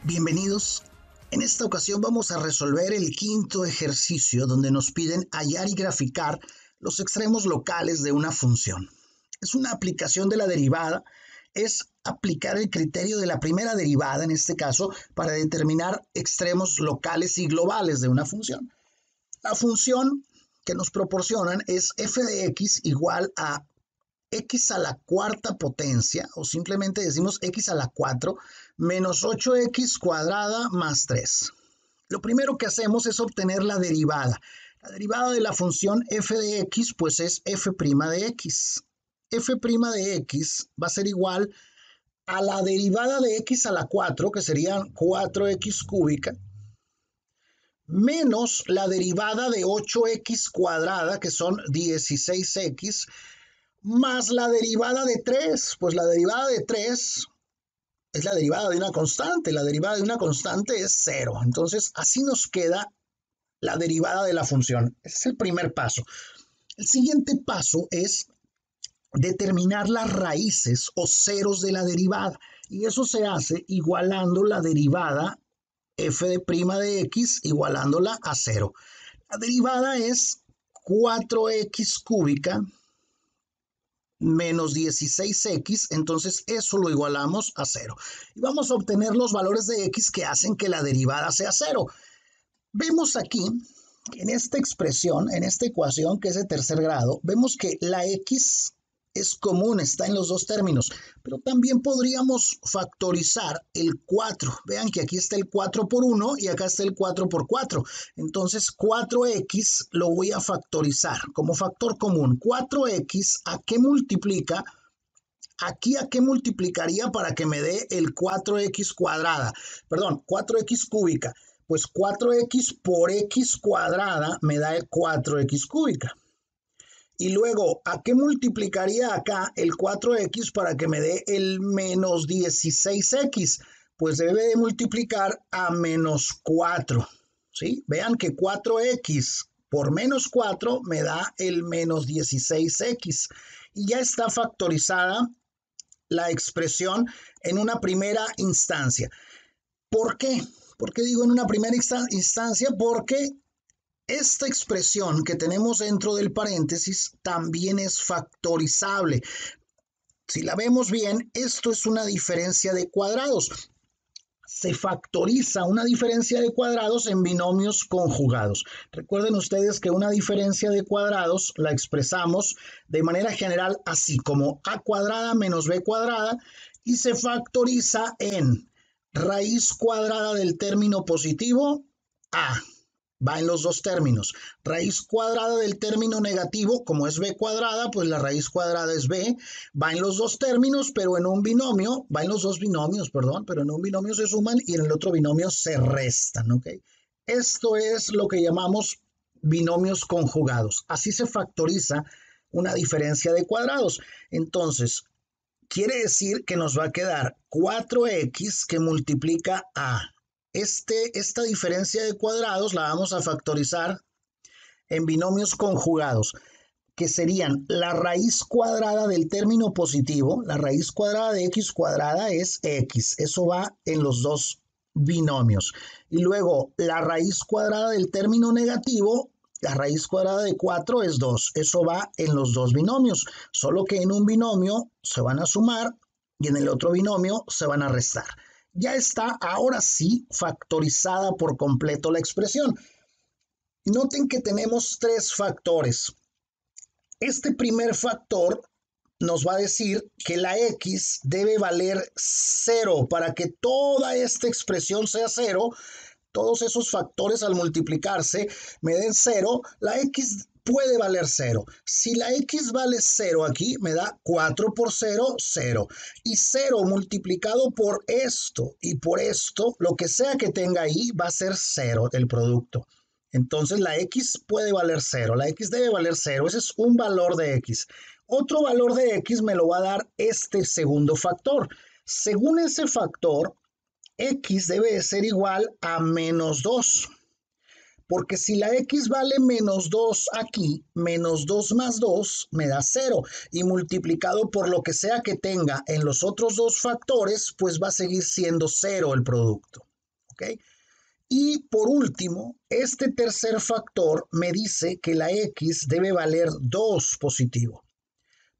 Bienvenidos. En esta ocasión vamos a resolver el quinto ejercicio donde nos piden hallar y graficar los extremos locales de una función. Es una aplicación de la derivada, es aplicar el criterio de la primera derivada, en este caso, para determinar extremos locales y globales de una función. La función que nos proporcionan es f de x igual a x a la cuarta potencia, o simplemente decimos x a la 4, menos 8x cuadrada más 3. Lo primero que hacemos es obtener la derivada. La derivada de la función f de x, pues es f' de x. f' de x va a ser igual a la derivada de x a la 4, que serían 4x cúbica, menos la derivada de 8x cuadrada, que son 16x, más la derivada de 3, pues la derivada de 3 es la derivada de una constante, la derivada de una constante es 0, entonces así nos queda la derivada de la función. Ese es el primer paso. El siguiente paso es determinar las raíces o ceros de la derivada, y eso se hace igualando la derivada f de x, igualándola a 0. La derivada es 4x cúbica menos 16x, entonces eso lo igualamos a 0. Y vamos a obtener los valores de x que hacen que la derivada sea 0. Vemos aquí, en esta expresión, en esta ecuación que es de tercer grado, vemos que la x es común, está en los dos términos, pero también podríamos factorizar el 4. Vean que aquí está el 4 por 1 y acá está el 4 por 4. Entonces 4x lo voy a factorizar como factor común. 4x, ¿a qué multiplica? Aquí, ¿a qué multiplicaría para que me dé el 4x cuadrada? Perdón, 4x cúbica. Pues 4x por x cuadrada me da el 4x cúbica. Y luego, ¿a qué multiplicaría acá el 4x para que me dé el menos 16x? Pues debe de multiplicar a menos 4. ¿Sí? Vean que 4x por menos 4 me da el menos 16x. Y ya está factorizada la expresión en una primera instancia. ¿Por qué? ¿Por qué digo en una primera instancia? Porque esta expresión que tenemos dentro del paréntesis también es factorizable. Si la vemos bien, esto es una diferencia de cuadrados. Se factoriza una diferencia de cuadrados en binomios conjugados. Recuerden ustedes que una diferencia de cuadrados la expresamos de manera general así, como a cuadrada menos b cuadrada, y se factoriza en raíz cuadrada del término positivo, a. Va en los dos términos. Raíz cuadrada del término negativo, como es b cuadrada, pues la raíz cuadrada es b. Va en los dos términos, pero en un binomio, va en los dos binomios, perdón, pero en un binomio se suman y en el otro binomio se restan, ¿ok? Esto es lo que llamamos binomios conjugados. Así se factoriza una diferencia de cuadrados. Entonces, quiere decir que nos va a quedar 4x que multiplica a esta diferencia de cuadrados la vamos a factorizar en binomios conjugados, que serían la raíz cuadrada del término positivo. La raíz cuadrada de x cuadrada es x, eso va en los dos binomios. Y luego la raíz cuadrada del término negativo, la raíz cuadrada de 4 es 2, eso va en los dos binomios, solo que en un binomio se van a sumar y en el otro binomio se van a restar. Ya está, ahora sí, factorizada por completo la expresión. Noten que tenemos tres factores. Este primer factor nos va a decir que la x debe valer 0 para que toda esta expresión sea 0. Todos esos factores al multiplicarse me den 0. La x puede valer 0. Si la x vale 0 aquí, me da 4 por 0, 0. Y 0 multiplicado por esto y por esto, lo que sea que tenga ahí, va a ser 0 el producto. Entonces la x puede valer 0, la x debe valer 0, ese es un valor de x. Otro valor de x me lo va a dar este segundo factor. Según ese factor, x debe de ser igual a menos 2. Porque si la x vale menos 2 aquí, menos 2 más 2 me da 0. Y multiplicado por lo que sea que tenga en los otros dos factores, pues va a seguir siendo 0 el producto. ¿ok? Y por último, este tercer factor me dice que la x debe valer 2 positivo,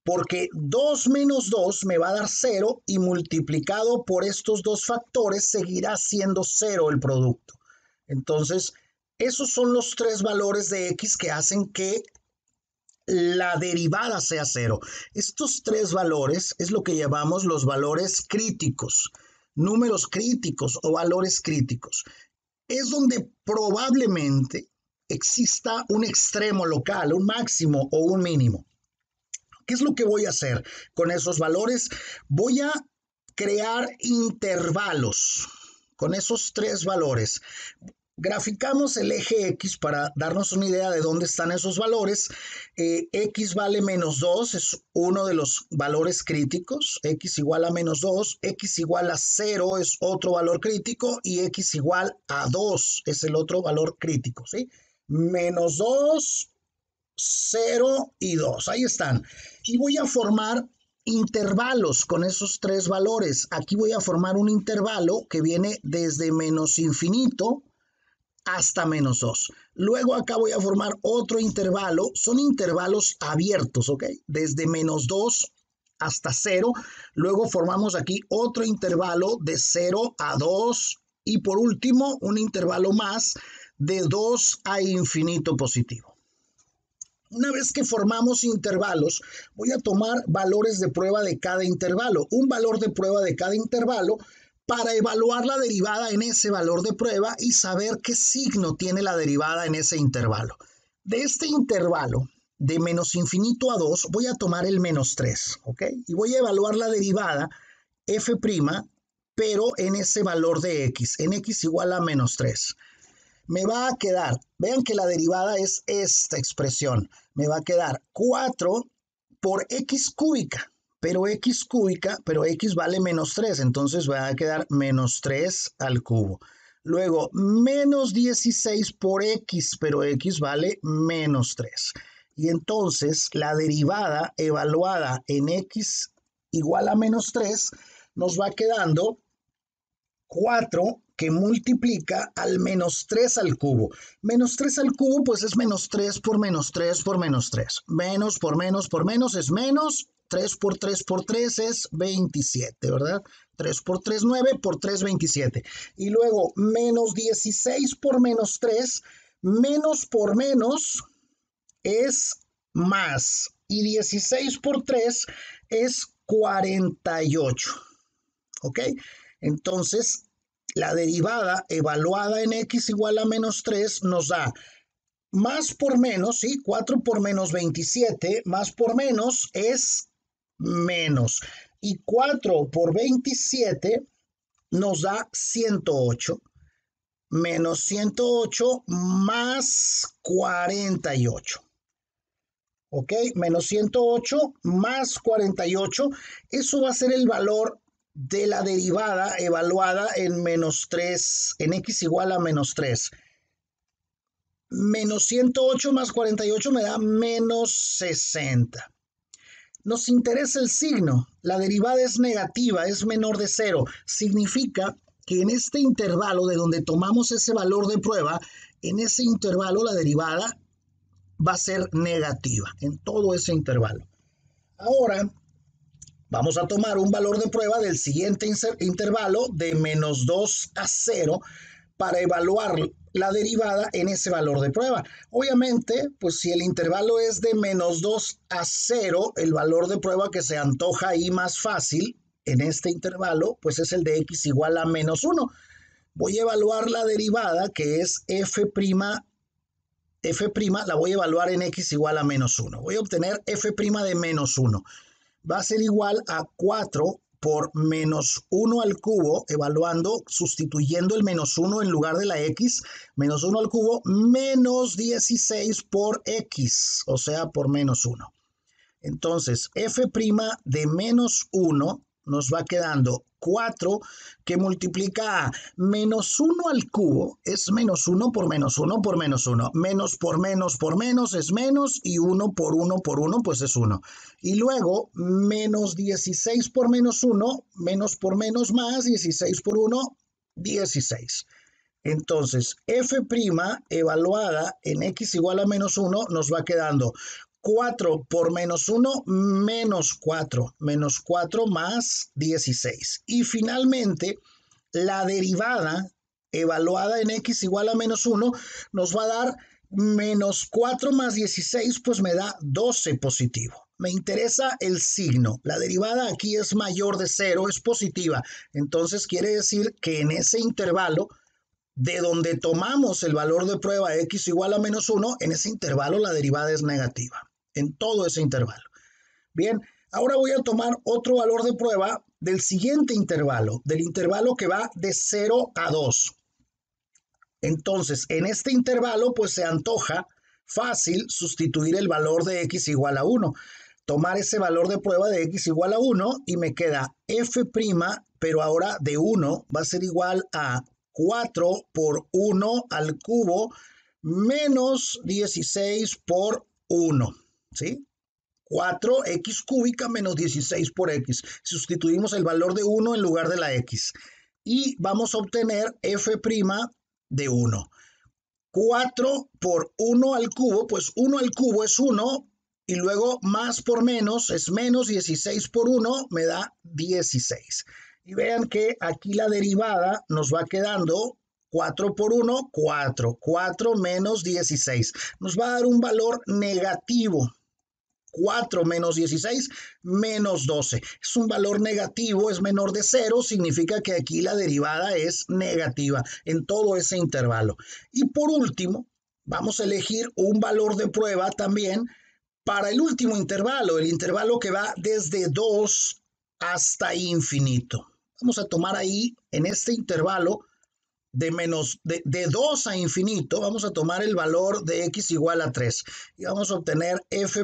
porque 2 menos 2 me va a dar 0 y multiplicado por estos dos factores seguirá siendo 0 el producto. Entonces, esos son los tres valores de x que hacen que la derivada sea 0. Estos tres valores es lo que llamamos los valores críticos, números críticos o valores críticos. Es donde probablemente exista un extremo local, un máximo o un mínimo. ¿Qué es lo que voy a hacer con esos valores? Voy a crear intervalos con esos tres valores. Graficamos el eje X para darnos una idea de dónde están esos valores. X vale menos 2, es uno de los valores críticos. X igual a menos 2, X igual a 0 es otro valor crítico y X igual a 2 es el otro valor crítico, ¿sí? Menos 2, 0 y 2, ahí están. Y voy a formar intervalos con esos tres valores. Aquí voy a formar un intervalo que viene desde menos infinito hasta menos 2. Luego acá voy a formar otro intervalo, son intervalos abiertos, ¿ok? Desde menos 2 hasta 0. Luego formamos aquí otro intervalo de 0 a 2 y por último un intervalo más de 2 a infinito positivo. Una vez que formamos intervalos, voy a tomar valores de prueba de cada intervalo, un valor de prueba de cada intervalo para evaluar la derivada en ese valor de prueba y saber qué signo tiene la derivada en ese intervalo. De este intervalo, de menos infinito a 2, voy a tomar el menos 3, ¿ok? Y voy a evaluar la derivada f', pero en ese valor de x, en x igual a menos 3. Me va a quedar, vean que la derivada es esta expresión, me va a quedar 4 por x cúbica, pero x vale menos 3, entonces va a quedar menos 3 al cubo. Luego, menos 16 por x, pero x vale menos 3. Y entonces, la derivada evaluada en x igual a menos 3 nos va quedando 4 que multiplica al menos 3 al cubo. Menos 3 al cubo, pues es menos 3 por menos 3 por menos 3. Menos por menos es menos. 3 por 3 por 3 es 27, ¿verdad? 3 por 3, 9, por 3, 27. Y luego, menos 16 por menos 3, menos por menos es más. Y 16 por 3 es 48. ¿Ok? Entonces, la derivada evaluada en x igual a menos 3 nos da más por menos, ¿sí? 4 por menos 27, más por menos es menos. Y 4 por 27 nos da 108. Menos 108 más 48. ¿Ok? Menos 108 más 48. Eso va a ser el valor de la derivada evaluada en menos 3, en x igual a menos 3. Menos 108 más 48 me da menos 60. Nos interesa el signo. La derivada es negativa, es menor de 0. Significa que en este intervalo de donde tomamos ese valor de prueba, en ese intervalo la derivada va a ser negativa, en todo ese intervalo. Ahora, vamos a tomar un valor de prueba del siguiente intervalo de menos 2 a 0 para evaluar la derivada en ese valor de prueba. Obviamente, pues si el intervalo es de menos 2 a 0, el valor de prueba que se antoja ahí más fácil en este intervalo, pues es el de x igual a menos 1. Voy a evaluar la derivada que es f', la voy a evaluar en x igual a menos 1. Voy a obtener f' de menos 1. Va a ser igual a 4 por menos 1 al cubo, evaluando, sustituyendo el menos 1 en lugar de la x, menos 1 al cubo, menos 16 por x, o sea, por menos 1. Entonces, f' de menos 1 nos va quedando 4 que multiplica a menos 1 al cubo, es menos 1 por menos 1 por menos 1. Menos por menos es menos y 1 por 1 por 1 pues es 1. Y luego menos 16 por menos 1, menos por menos más, 16 por 1, 16. Entonces, f' evaluada en x igual a menos 1 nos va quedando 4 por menos 1 menos 4 más 16. Y finalmente, la derivada evaluada en x igual a menos 1 nos va a dar menos 4 más 16, pues me da 12 positivo. Me interesa el signo. La derivada aquí es mayor de 0, es positiva. Entonces quiere decir que en ese intervalo de donde tomamos el valor de prueba x igual a menos 1, en ese intervalo la derivada es negativa. En todo ese intervalo. Bien, ahora voy a tomar otro valor de prueba del siguiente intervalo, del intervalo que va de 0 a 2. Entonces, en este intervalo, pues se antoja fácil sustituir el valor de x igual a 1. Tomar ese valor de prueba de x igual a 1 y me queda f', pero ahora de 1 va a ser igual a 4 por 1 al cubo menos 16 por 1, ¿sí? 4x cúbica menos 16 por x. Sustituimos el valor de 1 en lugar de la x. Y vamos a obtener f' de 1. 4 por 1 al cubo, pues 1 al cubo es 1, y luego más por menos es menos 16 por 1, me da 16. Y vean que aquí la derivada nos va quedando 4 por 1, 4. 4 menos 16. Nos va a dar un valor negativo. 4 menos 16 menos 12. Es un valor negativo, es menor de 0, significa que aquí la derivada es negativa en todo ese intervalo. Y por último, vamos a elegir un valor de prueba también para el último intervalo, el intervalo que va desde 2 hasta infinito. Vamos a tomar ahí, en este intervalo, de 2 a infinito, vamos a tomar el valor de x igual a 3 y vamos a obtener f'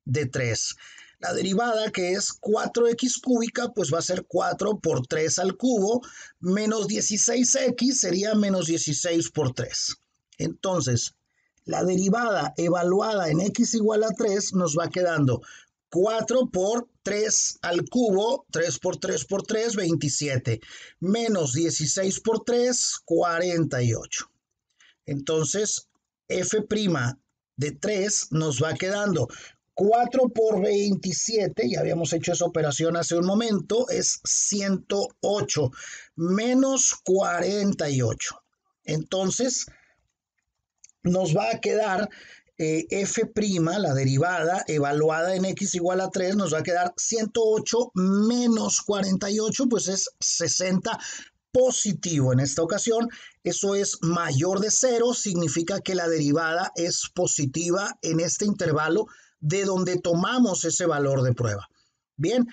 de 3. La derivada, que es 4x cúbica, pues va a ser 4 por 3 al cubo, menos 16x sería menos 16 por 3. Entonces, la derivada evaluada en x igual a 3 nos va quedando 4 por 3 al cubo, 3 por 3 por 3, 27, menos 16 por 3, 48. Entonces, f' de 3 nos va quedando 4 por 27, ya habíamos hecho esa operación hace un momento, es 108, menos 48. Entonces, nos va a quedar f', la derivada evaluada en x igual a 3, nos va a quedar 108 menos 48, pues es 60 positivo. En esta ocasión, eso es mayor de 0, significa que la derivada es positiva en este intervalo de donde tomamos ese valor de prueba. Bien,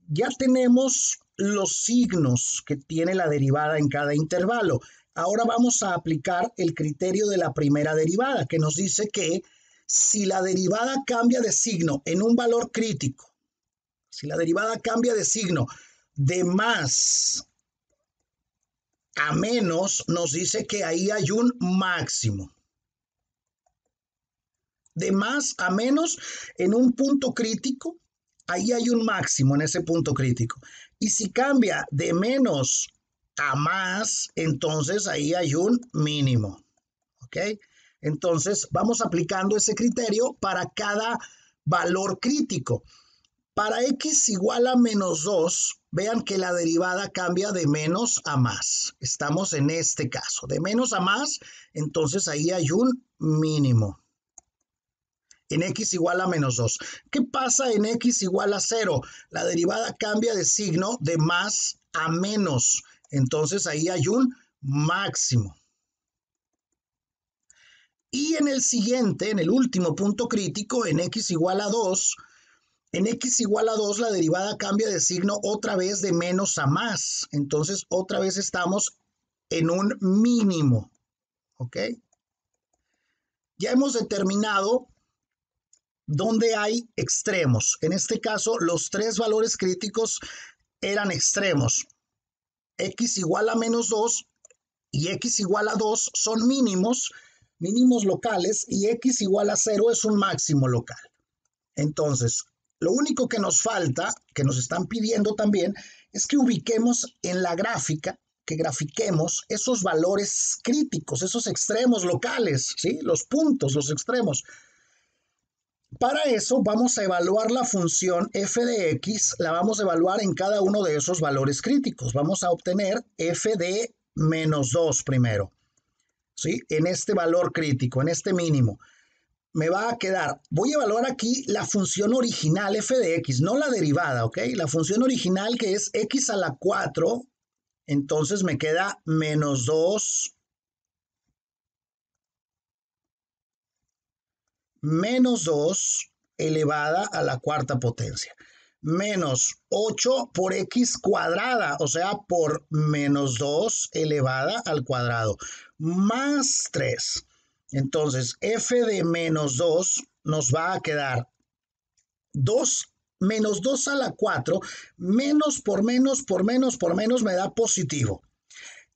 ya tenemos los signos que tiene la derivada en cada intervalo. Ahora vamos a aplicar el criterio de la primera derivada, que nos dice que si la derivada cambia de signo en un valor crítico, si la derivada cambia de signo de más a menos, nos dice que ahí hay un máximo. De más a menos en un punto crítico, ahí hay un máximo en ese punto crítico. Y si cambia de menos a más, entonces ahí hay un mínimo. ¿Ok? Entonces vamos aplicando ese criterio para cada valor crítico. Para x igual a menos 2, vean que la derivada cambia de menos a más. Estamos en este caso, de menos a más, entonces ahí hay un mínimo. En x igual a menos 2. ¿Qué pasa en x igual a 0? La derivada cambia de signo de más a menos. Entonces ahí hay un máximo. Y en el siguiente, en el último punto crítico, en x igual a 2, en x igual a 2 la derivada cambia de signo otra vez de menos a más. Entonces otra vez estamos en un mínimo. ¿Ok? Ya hemos determinado dónde hay extremos. En este caso, los tres valores críticos eran extremos. X igual a menos 2 y x igual a 2 son mínimos locales, y x igual a 0 es un máximo local. Entonces, lo único que nos falta, que nos están pidiendo también, es que ubiquemos en la gráfica que grafiquemos esos valores críticos, esos extremos locales, ¿sí? Los puntos, los extremos. Para eso vamos a evaluar la función f de x, la vamos a evaluar en cada uno de esos valores críticos. Vamos a obtener f de menos 2 primero, ¿sí? En este valor crítico, en este mínimo. Me va a quedar, voy a evaluar aquí la función original f de x, no la derivada, ¿ok? La función original que es x a la 4, entonces me queda menos 2 elevada a la cuarta potencia, menos 8 por x cuadrada, o sea, por menos 2 elevada al cuadrado, más 3. Entonces, f de menos 2 nos va a quedar 2 menos 2 a la 4, menos por menos por menos por menos me da positivo.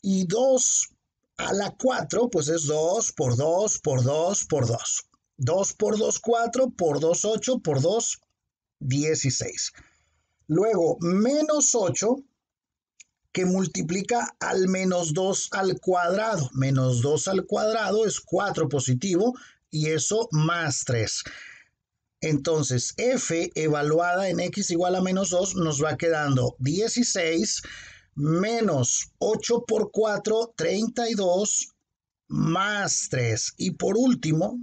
Y 2 a la 4, pues es 2 por 2 por 2 por 2. 2 por 2, 4, por 2, 8, por 2, 16. Luego, menos 8, que multiplica al menos 2 al cuadrado. Menos 2 al cuadrado es 4 positivo y eso más 3. Entonces, f evaluada en x igual a menos 2 nos va quedando 16 menos 8 por 4, 32, más 3. Y por último,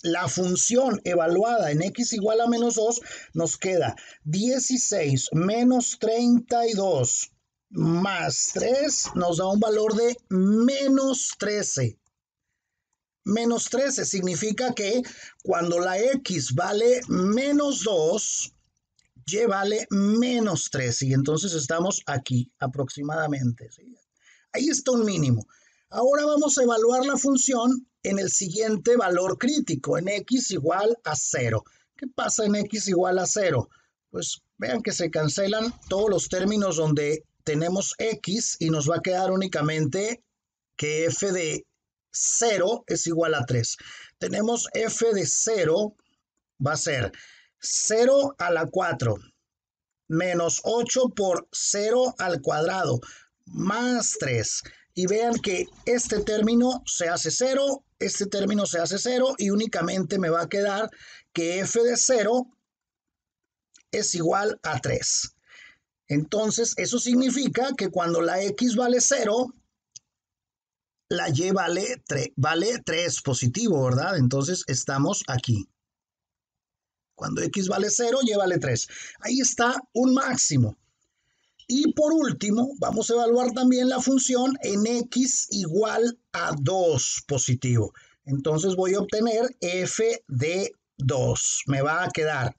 la función evaluada en x igual a menos 2 nos queda 16 menos 32 más 3 nos da un valor de menos 13. Menos 13 significa que cuando la x vale menos 2, y vale menos 13. Y entonces estamos aquí aproximadamente, ¿sí? Ahí está un mínimo. Ahora vamos a evaluar la función en el siguiente valor crítico, en x igual a 0. ¿Qué pasa en x igual a 0? Pues vean que se cancelan todos los términos donde tenemos x y nos va a quedar únicamente que f de 0 es igual a 3. Tenemos f de 0 va a ser 0 a la 4 menos 8 por 0 al cuadrado más 3. Y vean que este término se hace 0, este término se hace 0 y únicamente me va a quedar que f de 0 es igual a 3. Entonces, eso significa que cuando la x vale 0, la y vale 3 positivo, ¿verdad? Entonces, estamos aquí. Cuando x vale 0, y vale 3. Ahí está un máximo. Y por último, vamos a evaluar también la función en x igual a 2 positivo. Entonces voy a obtener f de 2. Me va a quedar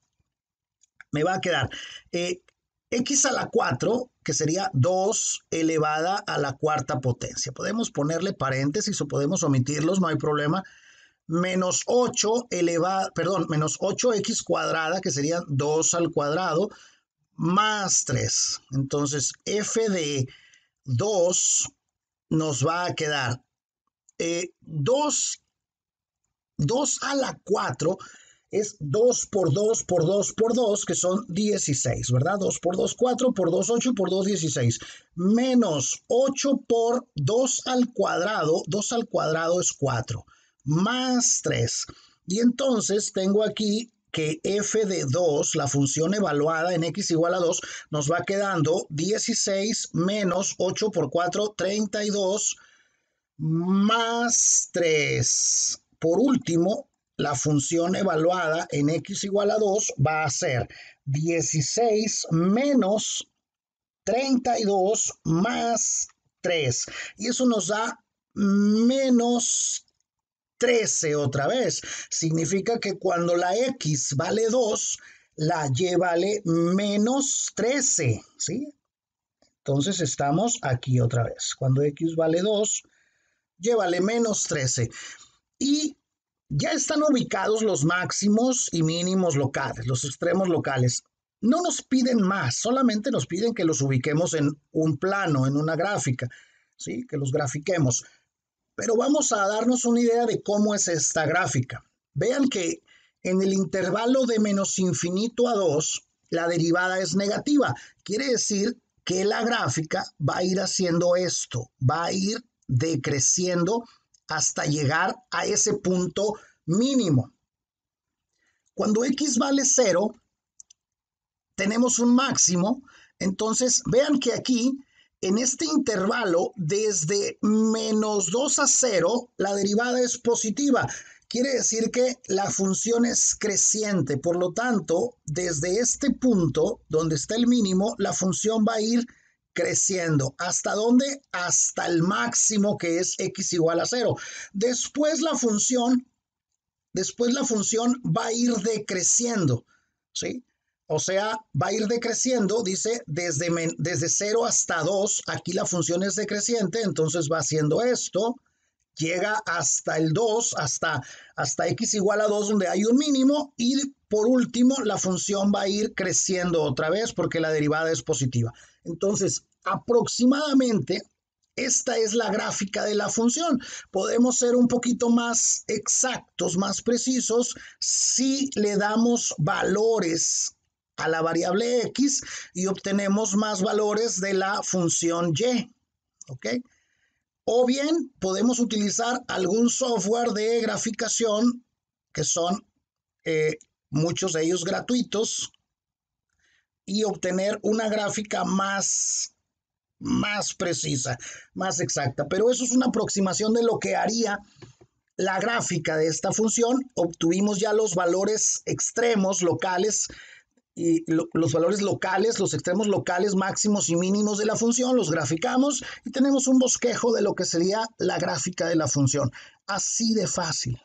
x a la 4, que sería 2 elevada a la cuarta potencia. Podemos ponerle paréntesis o podemos omitirlos, no hay problema. Menos 8x cuadrada, que sería 2 al cuadrado, más 3. Entonces, f de 2 nos va a quedar 2 a la 4 es 2 por 2 por 2 por 2, que son 16, ¿verdad? 2 por 2, 4, por 2, 8, por 2, 16. Menos 8 por 2 al cuadrado es 4, más 3. Y entonces tengo aquí que f de 2, la función evaluada en x igual a 2, nos va quedando 16 menos 8 por 4, 32, más 3. Por último, la función evaluada en x igual a 2 va a ser 16 menos 32 más 3. Y eso nos da menos 13 otra vez. Significa que cuando la x vale 2, la y vale menos 13, ¿sí? Entonces estamos aquí otra vez. Cuando x vale 2, y vale menos 13. Y ya están ubicados los máximos y mínimos locales, los extremos locales. No nos piden más, solamente nos piden que los ubiquemos en un plano, en una gráfica, ¿sí? Que los grafiquemos. Pero vamos a darnos una idea de cómo es esta gráfica. Vean que en el intervalo de menos infinito a 2, la derivada es negativa. Quiere decir que la gráfica va a ir haciendo esto, va a ir decreciendo hasta llegar a ese punto mínimo. Cuando x vale 0, tenemos un máximo. Entonces, vean que aquí, en este intervalo, desde menos 2 a 0, la derivada es positiva. Quiere decir que la función es creciente. Por lo tanto, desde este punto, donde está el mínimo, la función va a ir creciendo. ¿Hasta dónde? Hasta el máximo, que es x igual a 0. Después la función va a ir decreciendo, ¿sí? O sea, va a ir decreciendo, dice, desde 0 hasta 2, aquí la función es decreciente, entonces va haciendo esto, llega hasta el 2, hasta x igual a 2, donde hay un mínimo, y por último, la función va a ir creciendo otra vez porque la derivada es positiva. Entonces, aproximadamente, esta es la gráfica de la función. Podemos ser un poquito más exactos, más precisos, si le damos valores a la variable x y obtenemos más valores de la función y, ¿ok? O bien podemos utilizar algún software de graficación, que son muchos de ellos gratuitos, y obtener una gráfica más precisa, más exacta. Pero eso es una aproximación de lo que haría la gráfica de esta función. Obtuvimos ya los valores extremos locales y los valores locales, los extremos locales máximos y mínimos de la función, los graficamos y tenemos un bosquejo de lo que sería la gráfica de la función. Así de fácil.